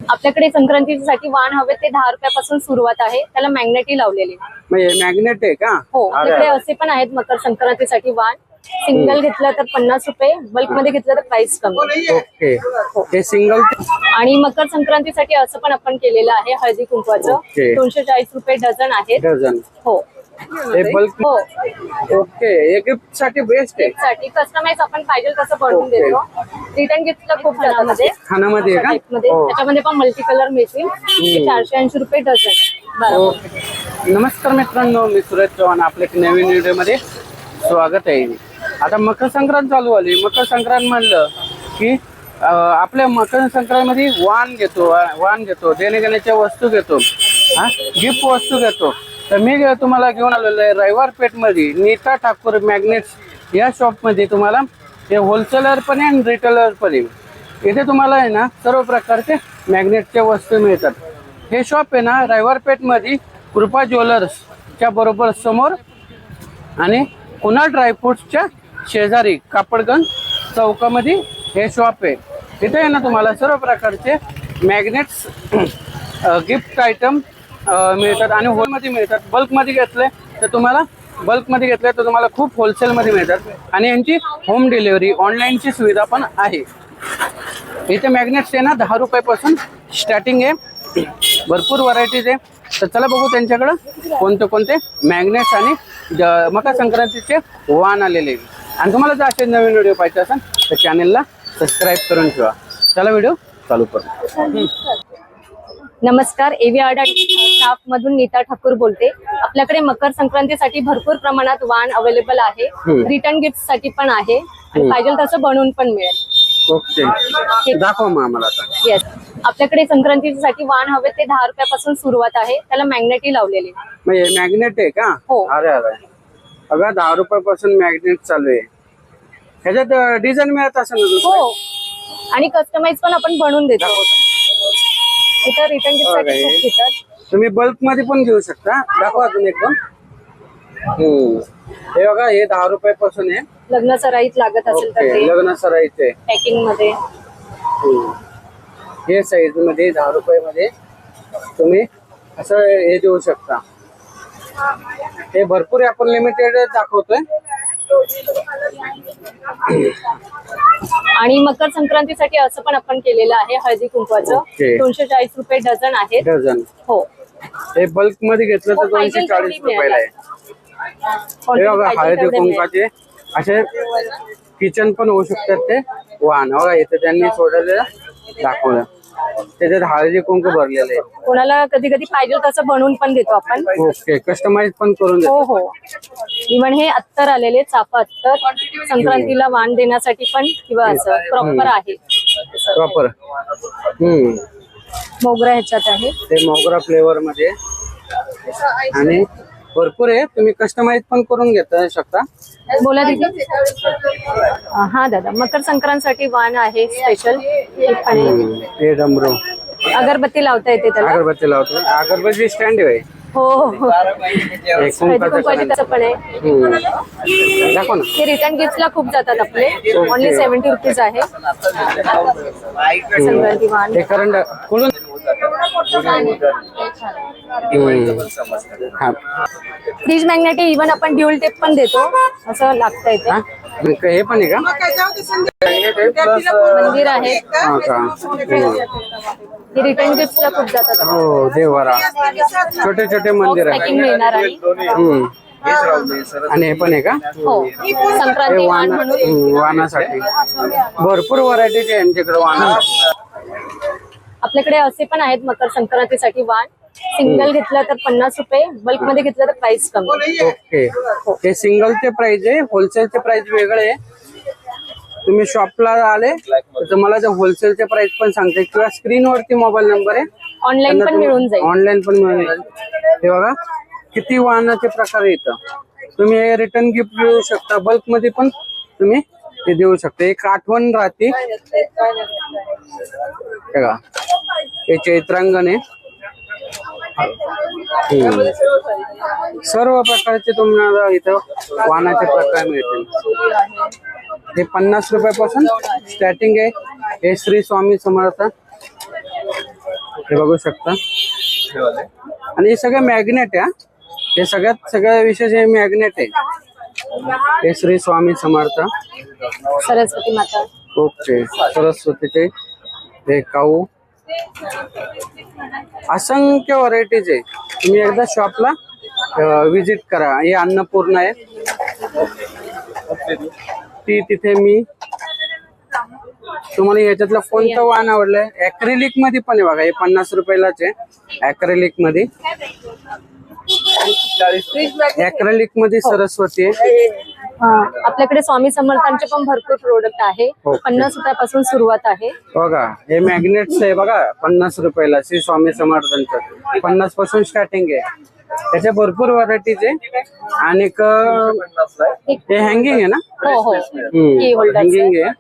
आपल्याकडे संक्रांतीसाठी वाण हवे ते 10 रुपयापासून सुरुवात आहे. त्याला मॅग्नेटही लावलेली. म्हणजे मॅग्नेट आहे का? हो, आपल्याकडे असे पण आहेत मकर संक्रांतीसाठी वाण. सिंगल घेतलं तर 50 रुपये, बल्क मध्ये घेतलं तर प्राइस कमी. ओके, हे सिंगल. आणि मकर संक्रांतीसाठी असं पण आपण केलेलं आहे हळदी कुंकवाचं. 240 रुपये डझन आहे. डझन. हो, हे बल्क. हो. ओके, हे गिफ्ट साठी बेस्ट आहे. साठी कस्टमाइज आपण पाहिजे तसं बनवून देतो. रिटर्न गिफ्टला खूप जातात खानामध्ये आहे का? त्याच्यामध्ये पण मल्टी कलर मिळतील. 480 रुपये डझन. नमस्कार मित्रांनो, मी सुरेश चव्हाण. आपल्या नवीन व्हिडिओ मध्ये स्वागत आहे. आता मकर संक्रांत चालू आली. मकर संक्रांत म्हणलं की आपल्या मकर संक्रांत मध्ये वाण घेतो, देण्याघेण्याच्या वस्तू घेतो, गिफ्ट वस्तू घेतो. तर मी तुम्हाला घेऊन आलेलो आहे रविवार पेठ मध्ये नीता ठाकूर मॅग्नेट्स या शॉप मध्ये. तुम्हाला हे होलसेलर पण आहे आणि रिटेलर पण आहे. इथे तुम्हाला आहे ना सर्व प्रकारचे मॅग्नेटच्या वस्तू मिळतात. हे शॉप आहे ना रविवार पेठ मध्ये कृपा ज्वेलर्सच्या बरोबर समोर आणि कुणाल ड्रायफ्रुट्सच्या शेजारी कापडगंज चौकामध्ये हे शॉप आहे. इथे आहे ना तुम्हाला सर्व प्रकारचे मॅग्नेट्स गिफ्ट आयटम मिळतात आणि होलमध्ये मिळतात. बल्कमध्ये घेतले तर तुम्हाला खूप होलसेलमध्ये मिळतात आणि यांची होम डिलिव्हरी ऑनलाईनची सुविधा पण आहे. इथे मॅग्नेट्स आहे ना 10 रुपयापासून स्टार्टिंग आहे. भरपूर व्हरायटीज आहे. तर चला बघू त्यांच्याकडं कोणते मॅग्नेट्स आणि मकर संक्रांतीचे वाण आलेले. आणि तुम्हाला जर असे नवीन व्हिडिओ पाहिजे असेल तर चॅनलला सबस्क्राईब करून ठेवा. चला व्हिडिओ चालू करू. नमस्कार, एव्ही आर्ट क्राफ्ट मधून नीता ठाकूर बोलते. आपल्याकडे मकर संक्रांतीसाठी भरपूर प्रमाणात वाण अवेलेबल आहे. रिटर्न गिफ्ट साठी पण आहे आणि पाहिजे तसं बनवून पण मिळेल. ओके, दाखवा मग आम्हाला आता. येस, आपल्याकडे संक्रांतीसाठी वाण हवे ते 10 रुपयापासून सुरुवात आहे. त्याला मॅग्नेटही लावलेली. म्हणजे मॅग्नेट आहे का? हो. अरे बघा 10 रुपयापासून मॅग्नेट चालू आहे. ह्याच्यात डिझाईन मिळत असेल ना? हो, आणि कस्टमाइज पण आपण बनवून देतो. इथं रिटर्न गिफ्ट साठी खूप घेतात. तुम्ही बल्क मध्ये पण घेऊ शकता. दाखवा अजून एकदम. हे बघा, हे 10 रुपयापासून आहे. लग्न सराईत लागत असेल तर ते लग्न सराईचे पॅकिंग मध्ये. हे साईज मध्ये 10 रुपयामध्ये तुम्ही असं हे देऊ शकता. हे भरपूर आपण लिमिटेड दाखवतोय. आणि मकर संक्रांतीसाठी असं पण आपण केलेलं आहे हळदी कुंकवाचं. 240 रुपये डझन आहे. डझन. हो, हे बल्क मध्ये घेतलं तर 240 रुपयाला आहे. हे बघा, हळदी कुंकवाचे असे किचन पण होऊ शकतात ते वाहन. बघा इथे त्यांनी सोडलेलं दाखवलं. त्याच्यात हळदी कुंकू भरलेले आहे. कोणाला कधी कधी पाहिजे तसं बनवून पण देतो आपण. ओके, कस्टमाइज पण करून देतो. हो हो, इव्हन हे अत्तर आलेले चाफा अत्तर संक्रांतीला वाण देण्यासाठी पण किंवा असं प्रॉपर आहे. प्रॉपर मोगरा ह्याच्यात आहे. ते मोगरा फ्लेवर मध्ये आणि भरपूर आहे. तुम्ही कस्टमाइज पण करून घेता शकता. बोला दीदी. हा दादा, मकर संक्रांतीसाठी वाण आहे स्पेशल. हे डमरू अगरबत्ती लावता येते त्याला. अगरबत्ती लावतो. अगरबत्ती स्टँड आहे. हो हो, कुंकवाची पण आहे. दाखव ना. हे रिटर्न गिफ्टला खूप जातात आपले. ओनली 70 रुपीज आहे संक्रांती वाण. हे करंट खोलून फ्रीज मॅग्नेट इव्हन आपण ड्युअल टेप पण देतो. असं लागतं इथे. हे पण आहे का? मंदिर आहे. हे रिटर्न गिफ्टला खूप जातात. हो, देवरा छोटे छोटे मंदिर आहे. पॅकिंग मिळणार आहे. आणि हे पण आहे का? हो, संक्रांती वाण म्हणून वाणासाठी भरपूर व्हरायटीचे यांच्याकडे वाण. आपल्याकडे असे पण आहेत मकर संक्रांतीसाठी वाण. सिंगल घेतलं तर 50 रुपये, बल्क मध्ये घेतलं तर प्राइस कमी. ओके, हे सिंगलचे प्राइस आहे. होलसेलचे प्राइस वेगळे आहे. तुम्ही शॉपला आले तर तुम्हाला ते होलसेलचे प्राइस पण सांगते किंवा स्क्रीनवरती मोबाईल नंबर आहे. ऑनलाईन पण मिळून जाईल. ऑनलाईन पण मिळून जाईल. हे बघा किती वाहनाचे प्रकार येतं. तुम्ही हे रिटर्न गिफ्ट देऊ शकता. बल्क मध्ये पण तुम्ही ते देऊ शकता. एक आठवण राहते. बघा, हे चैत्रांगण आहे. सर्व प्रकारचे तुम्हाला इथं वाहनाचे प्रकार मिळतील. हे 50 रुपयापासून स्टार्टिंग आहे. हे श्री स्वामी समर्थ हे बघू शकता. आणि हे सगळं मॅग्नेट आहे हा. हे सगळ्यात विशेष हे मॅग्नेट आहे. हे श्री स्वामी समर्थ. सरस्वती माता. ओके. सरस्वतीचे हे काऊ. असंख्य व्हरायटीज आहे. तुम्ही एकदा शॉपला विजिट करा. हे अन्नपूर्णा आहे ती तिथे. मी तुम्हाला याच्यातलं कोणतं वाण आवडलंय? ऍक्रेलिक मध्ये पण आहे बघा. हे 50 रुपयालाच आहे ऍक्रेलिक मध्ये. ऍक्रेलिक मध्ये सरस्वती आहे. आपल्याकडे स्वामी समर्थांचे पण भरपूर प्रोडक्ट आहे. 50 रुपयापासून सुरुवात आहे. बघा हे मॅग्नेट्स आहे बघा. 50 रुपयाला श्री स्वामी समर्थांचं 50 पासून स्टार्टिंग आहे. त्याच्या भरपूर व्हरायटीज आहे. आणि हे हँगिंग आहे ना? हो हो. की होल्डर. हँगिंग आहे.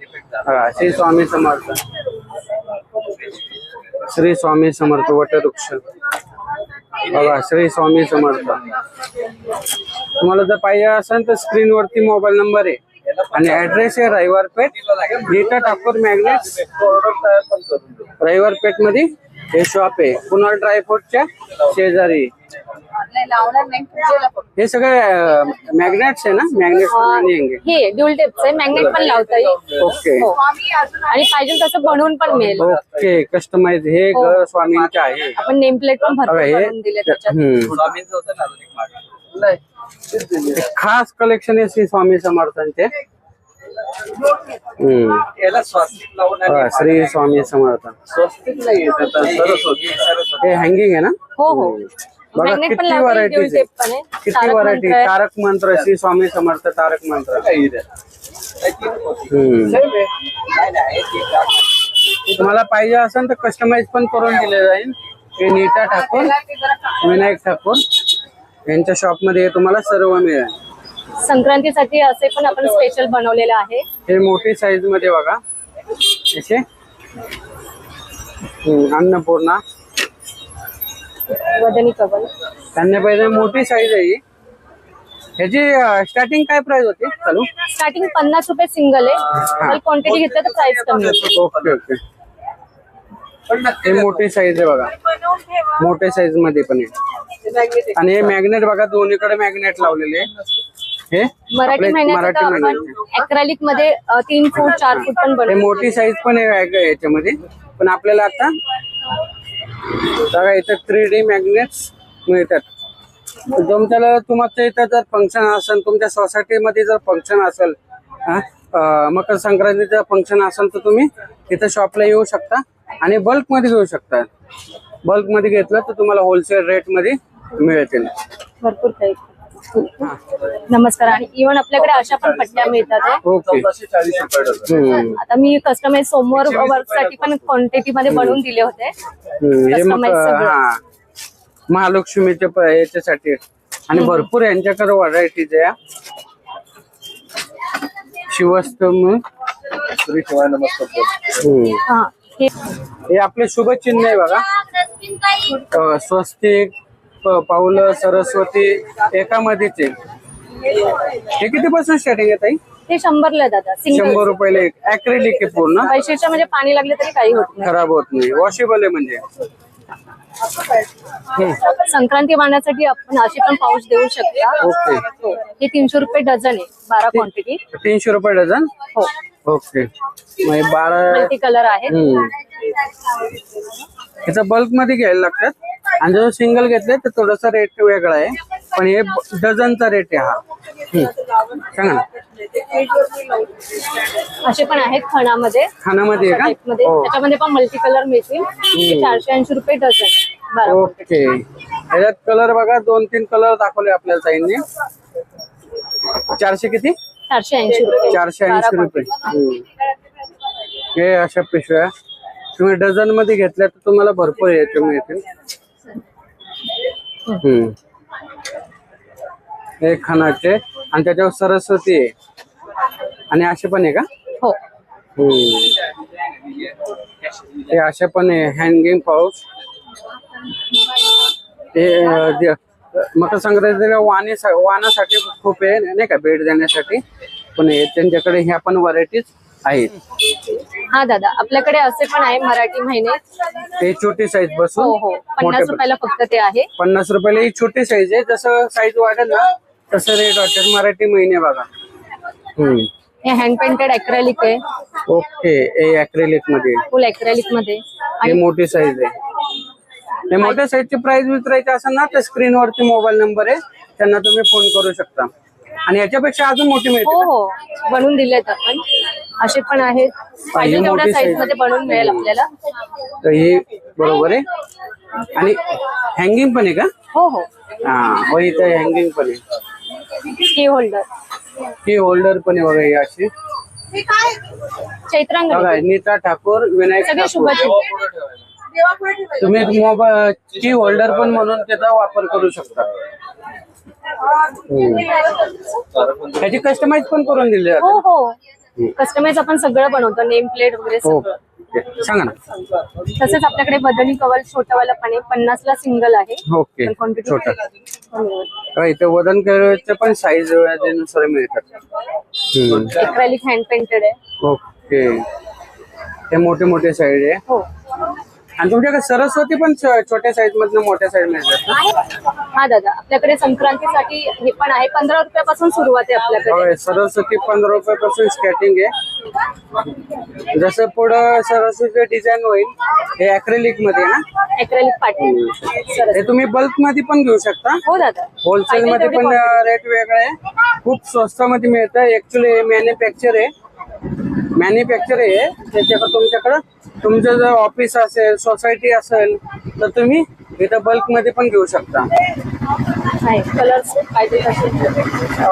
श्री स्वामी समर्थ. श्री स्वामी समर्थ वटवृक्ष बघा. श्री स्वामी समर्थ. तुम्हाला जर पाहिजे असेल तर स्क्रीनवरती मोबाईल नंबर आहे आणि ऍड्रेस आहे रविवार पेठ, नीता ठाकूर मॅग्नेट्स, रविवार पेठ मध्ये हे शॉप आहे. कुणाल ड्रायफ्रूटच्या शेजारी. हे सगळे मॅग्नेट्स आहे ना? मॅग्नेट्स आणि हे ड्युल टेप्स आहे. मॅग्नेट पण लावता येईल. ओके. आणि पाहिजे तसं बनवून पण मिळेल. ओके. कस्टमाइज हे घर स्वामींचे आहे. आपण नेम प्लेट पण भरपूर बनवून दिले त्याच्यात. खास कलेक्शन आहे श्री स्वामी समर्थांचे. श्री स्वामी समर्थ. हे हँगिंग आहे ना? हो हो. बघा मॅग्नेट पण किती लावता येईल. व्हरायटीज ड्युल टेप पण आहे. किती व्हरायटी. तारक मंत्र श्री स्वामी समर्थ तारक मंत्र. तुम्हाला पाहिजे असेल तर कस्टमाइज पण करून दिले जाईल. हे नीता ठाकूर, विनायक ठाकूर यांच्या शॉप मध्ये तुम्हाला सर्व मिळेल. संक्रांतीसाठी असे पण आपण स्पेशल बनवलेलं आहे. हे मोठी साईज मध्ये बघा. असे अन्नपूर्णा वदनी कवल. त्यांनी पाहिजे मोठी साईज आहे ही. ह्याची स्टार्टिंग काय प्राइस होती चालू? स्टार्टिंग 50 रुपये सिंगल आहे. क्वांटिटी घेतलं तर प्राइस कमी होते. Okay okay. हे मोठी साईज आहे बघा. मोठ्या साईज मध्ये पण आहे. आणि हे मॅग्नेट बघा. दोन्हीकडे मॅग्नेट लावलेले. हे मराठी महिन्यात आपण ऍक्रेलिक मध्ये 3 फूट 4 फूट पण हे बनवतो. मोठी साईज पण आहे याच्यामध्ये. पण आपल्याला आता बघा इथं 3D मॅग्नेट्स मिळतात. तुमच्या इथं जर फंक्शन असेल, तुमच्या सोसायटीमध्ये जर फंक्शन असेल, मकर संक्रांतीचं फंक्शन असेल तर तुम्ही इथं शॉपला येऊ शकता आणि बल्क मध्ये घेऊ शकता. बल्क मध्ये घेतलं तर तुम्हाला होलसेल रेट मध्ये मिळतील. भरपूर काही. नमस्कार. आणि इव्हन आपल्याकडे अशा पण पट्ट्या मिळतात. ओके. आता मी कस्टमाइज सोमवार वर्क साठी पण क्वांटिटी मध्ये बनवून दिले होते. हे मग महालक्ष्मीच्या याच्यासाठी. आणि भरपूर यांच्याकडे व्हरायटीज आहे. शिवस्तंभ. हे आपले शुभ चिन्ह आहे बघा. स्वस्तिक, पाऊल, सरस्वती एकामध्येच आहे. हे किती पासून स्टार्टिंग आहे ताई? ते 100 ला दादा. 100 रुपयाला एक. ऍक्रेलिक आहे पूर्ण. पैशाच्या म्हणजे पाणी लागले तरी काही होत नाही. खराब होत नाही. वॉशेबल आहे म्हणजे. संक्रांती बांधण्यासाठी आपण अशी पण पाऊच देऊ शकता. ओके. हे 300 रुपये डझन आहे. 12 क्वांटिटी. 300 रुपये डझन. हो. ओके. मग 12 मल्टी कलर आहे. त्याचा बल्क मध्ये घ्यायला लागतात. आणि जर सिंगल घेतले तर थोडासा रेट वेगळा आहे. पण हे डझनचा रेट आहे हा. सांगा ना. असे पण आहेत खणामध्ये. खानामध्ये आहे का? त्याच्यामध्ये पण मल्टी कलर मिळतील. 480 रुपये डझन. 12. ओके. याच्यात कलर बघा 2-3 कलर दाखवले आपल्याला ताईंनी. 400 किती? 480 रुपये. 480 रुपये. हे अशा पिशव्या तुम्ही डझन मध्ये घेतल्या तर तुम्हाला भरपूर याचे मिळतील. हे खणाचे. आणि त्याच्यावर सरस्वती आहे. आणि असे पण आहे का? हो. हे असे पण आहे हँगिंग पाऊस. हे मकर संक्रांतीला वाणासाठी खूप आहे नाही का भेट देण्यासाठी. पण त्यांच्याकडे ह्या पण व्हरायटीज आहेत. हा दादा, आपल्याकडे असे पण आहे मराठी महिने. हे छोटी साईज हो बसून हो, 50 रुपयाला फक्त ते आहे. 50 रुपयाला ही छोटी साईज आहे. जसं साईज वाढेल ना तसं रेट वाटेल. मराठी महिने बघा. हे हँड पेंटेड अॅक्रेलिक आहे, ओके. हे अॅक्रेलिक मध्ये फुल अॅक्रेलिक मध्ये. हे मोठी साईज आहे. हे मोठ्या साईजची प्राइस विचारायची असेल ना तर स्क्रीनवरती मोबाईल नंबर आहे, त्यांना तुम्ही फोन करू शकता. आणि याच्यापेक्षा अजून मोठी मिळते हो का? हो, बनवून दिलेत आपण. असे पण आहेत, पाहिजे तेवढ्या मोठी साईज size. मध्ये बनवून मिळेल आपल्याला. तर हे बरोबर आहे. आणि हँगिंग पण आहे का? हो हो, हा, व इथं हँगिंग पण आहे. की होल्डर, की होल्डर पण आहे बघा. हे अशी चैत्रांग बघा. नीता ठाकूर, विनायक सगळे ठाकूर. शुभचिन्ह. तुम्ही मोबाईल की होल्डर पण म्हणून त्याचा वापर करू शकता. त्याची कस्टमाइज पण करून दिली हो जाते. हो, कस्टमाइज आपण सगळं बनवतो, नेम प्लेट वगैरे हो, सगळं. सांगा ना. तसेच आपल्याकडे बदली कवर छोटवाला पण आहे, 50 ला सिंगल आहे. ओके, क्वांटिटी छोट. इथे वजन करायचं पण साईज नुसार मिळतात. अॅक्रेलिक हँड पेंटेड आहे. ओके. हे मोठे मोठे साईज आहे. हो, आणि तुमच्याकडे सरस्वती पण छोट्या साईज मधनं मोठ्या साईज मिळतात. हा दादा, आपल्याकडे संक्रांतीसाठी हे पण आहे. 15 रुपयापासून सुरुवात आहे आपल्याकडे. होय, सरस्वती 15 रुपयापासून स्केटिंग आहे. जसं पुढं सरस्वती डिझाईन होईल. हे अॅक्रेलिक मध्ये आहे ना? अॅक्रेलिक पाटी. हे तुम्ही बल्क मध्ये पण घेऊ शकता. हो दादा, होलसेल मध्ये पाहिजे पण तेवढी quantity. रेट वेगळा आहे. खूप स्वस्तामध्ये मिळतं. ऍक्च्युली हे मॅन्युफॅक्चर आहे. त्याच्याकडे तुमचं जर ऑफिस असेल, सोसायटी असेल तर तुम्ही इथं बल्क मध्ये पण घेऊ शकता. आहे कलर्स पाहिजे तसे.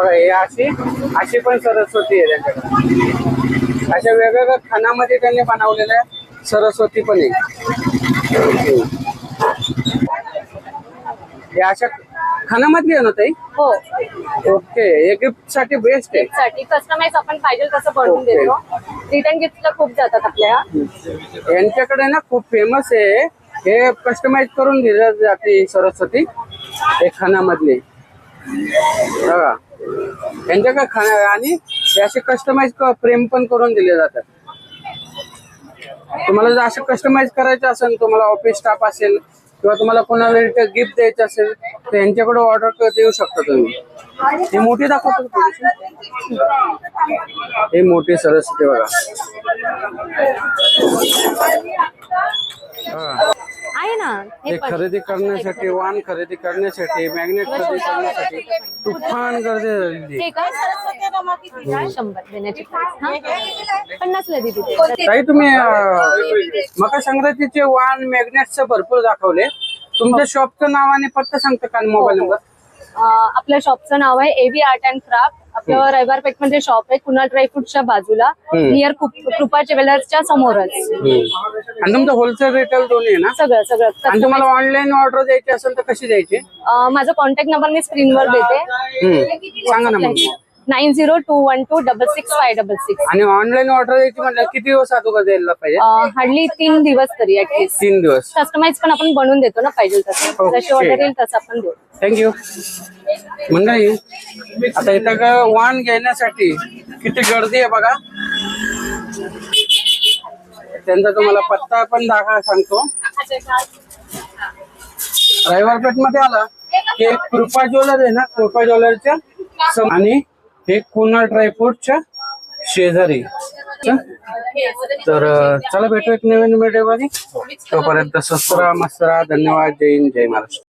हे अशी पण सरस्वती आहे त्यांच्याकडे. अशा वेगवेगळ्या खानामध्ये त्यांनी बनवलेल्या सरस्वती पण आहे. हे अशा खानामधली आहे ना ताई? हो, ओके. हे गिफ्ट साठी बेस्ट आहे. साठी कस्टमाइज आपण पाहिजे तसं बनवून Okay. देतो. रिटर्न गिफ्टला खूप जातात आपल्या. यांच्याकडे ना खूप फेमस आहे. हे कस्टमाइज करून दिलं जाते सरस्वती. हे खानामधली बघा. यांच्याकडे खाना आणि हे असे कस्टमाइज फ्रेम पण करून दिले जातात. तुम्हाला जर असं कस्टमाइज करायचं असेल, तुम्हाला ऑफिस स्टाफ असेल किंवा तुम्हाला कोणाला गिफ्ट द्यायचं असेल तर यांच्याकडे ऑर्डर देऊ शकता तुम्ही. ही मोठी दाखवतो का थोडीशी? ही मोठी सरस्वती बघा. आहे ना, हे खरेदी करण्यासाठी, वाण खरेदी करण्यासाठी, मॅग्नेट खरेदी करण्यासाठी तुफान गर्दी झालेली. हे काय 100 देण्याची price. हा? 50 ला दिली. ताई, तुम्ही मकर संक्रांतीचे वाण मॅग्नेटचं भरपूर दाखवले. तुमच्या शॉपचं नाव आणि पत्ता सांगता का, मोबाईल नंबर? आपल्या शॉपचं नाव आहे एव्ही आर्ट अँड क्राफ्ट. आपलं रविवार पेठ मध्ये शॉप आहे, कुणाल ड्रायफ्रुटच्या बाजूला, नियर कृपा ज्वेलर्सच्या समोरच. आणि तुमचं होलसेल रिटेल दोन्ही आहे ना? सगळं आणि सगळं. तुम्हाला ऑनलाईन ऑर्डर द्यायची असेल तर कशी द्यायची? माझा कॉन्टॅक्ट नंबर मी स्क्रीनवर देते. सांगा ना मग. 9021266566. आणि ऑनलाईन ऑर्डर द्यायची म्हटलं किती दिवस अगोदर द्यायला पाहिजे? हार्डली 3 दिवस तरी ऍटलीस्ट. 3 दिवस. कस्टमाइज पण आपण बनवून देतो ना पाहिजे तसं. Okay. जशी ऑर्डर येईल तसं आपण देऊ. थँक्यू. मंडळी, आता इथं वाण घेण्यासाठी किती गर्दी आहे बघा. त्यांचा तुम्हाला पत्ता पण सांगतो. रविवार पेठ मध्ये आला की कृपा ज्वेलर आहे ना, कृपा ज्वेलरच्या आणि हे कुणाल ड्रायफ्रुटच्या शेजारी. तर चला भेटू एक नवीन व्हिडिओ मध्ये. तोपर्यंत स्वस्त राहा, मस्त राहा. धन्यवाद. जय हिंद, जय महाराष्ट्र.